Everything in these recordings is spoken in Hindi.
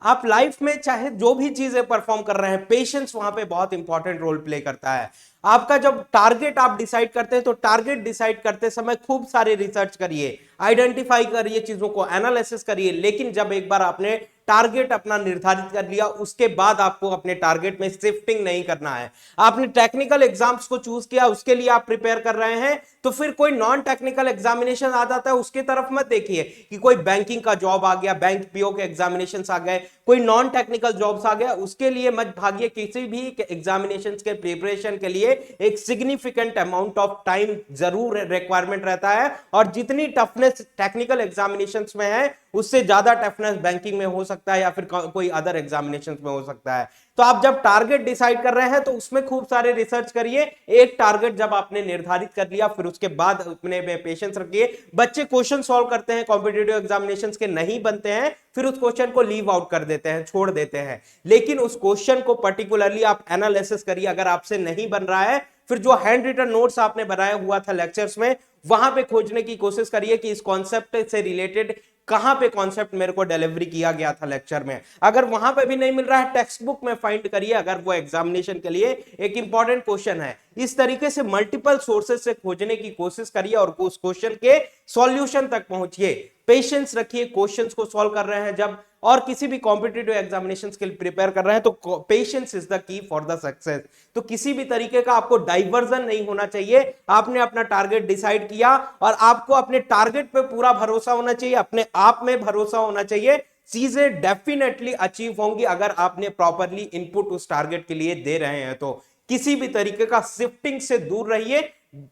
आप लाइफ में चाहे जो भी चीजें परफॉर्म कर रहे हैं, पेशेंस वहां पे बहुत इंपॉर्टेंट रोल प्ले करता है। आपका जब टारगेट आप डिसाइड करते हैं तो टारगेट डिसाइड करते समय खूब सारे रिसर्च करिए, आइडेंटिफाई करिए, चीजों को एनालिसिस करिए। लेकिन जब एक बार आपने टारगेट अपना निर्धारित कर लिया, उसके बाद आपको अपने टारगेट में शिफ्टिंग नहीं करना है। आपने टेक्निकल एग्जाम्स को चूज किया, उसके लिए आप प्रिपेयर कर रहे हैं, तो फिर कोई नॉन टेक्निकल एग्जामिनेशन आ जाता है उसके तरफ मत देखिए कि कोई बैंकिंग का जॉब आ गया, बैंक पीओ के एग्जामिनेशन आ गए, कोई नॉन टेक्निकल जॉब्स आ गया, उसके लिए मत भागिए। किसी भी एग्जामिनेशन के प्रिपरेशन के लिए एक सिग्निफिकेंट अमाउंट ऑफ टाइम जरूर रिक्वायरमेंट रहता है, और जितनी टफनेस टेक्निकल एग्जामिनेशन में है उससे ज्यादा टफनेस बैंकिंग में हो सकता है या फिर कोई अदर एग्जामिनेशन में हो सकता है। तो आप जब टारगेट डिसाइड कर रहे हैं तो उसमें खूब सारे रिसर्च करिए। एक टारगेट जब आपने निर्धारित कर लिया, फिर उसके बाद अपने में पेशेंस रखिए। बच्चे क्वेश्चन सॉल्व करते हैं, कॉम्पिटिटिव एग्जामिनेशन के नहीं बनते हैं, फिर उस क्वेश्चन को लीव आउट कर देते हैं, छोड़ देते हैं। लेकिन उस क्वेश्चन को पर्टिकुलरली आप एनालिसिस करिए, अगर आपसे नहीं बन रहा है, फिर जो हैंड रिटन नोट्स आपने बनाया हुआ था लेक्चर्स में, वहां पे खोजने की कोशिश करिए कि इस कॉन्सेप्ट से रिलेटेड कहां पे कॉन्सेप्ट मेरे को डिलीवरी किया गया था लेक्चर में। अगर वहां पे भी नहीं मिल रहा है, टेक्स्ट बुक में फाइंड करिए, अगर वो एग्जामिनेशन के लिए एक इंपॉर्टेंट क्वेश्चन है। इस तरीके से मल्टीपल सोर्सेस से खोजने की कोशिश करिए और उस क्वेश्चन के सॉल्यूशन तक पहुंचिए। पेशेंस रखिए, क्वेश्चंस को सॉल्व कर रहे हैं जब, और किसी भी कॉम्पिटिटिव एग्जामिनेशन के लिए प्रिपेयर कर रहे हैं, तो patience is the key for the success. तो किसी भी तरीके का आपको डाइवर्जन नहीं होना चाहिए। आपने अपना टारगेट डिसाइड किया और आपको अपने टारगेट पे पूरा भरोसा होना चाहिए, अपने आप में भरोसा होना चाहिए। चीजें डेफिनेटली अचीव होंगी अगर आपने प्रॉपरली इनपुट उस टारगेट के लिए दे रहे हैं। तो किसी भी तरीके का शिफ्टिंग से दूर रहिए,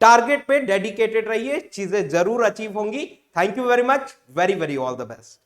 टारगेट पे डेडिकेटेड रहिए, चीजें जरूर अचीव होंगी। Thank you very much, very very all the best.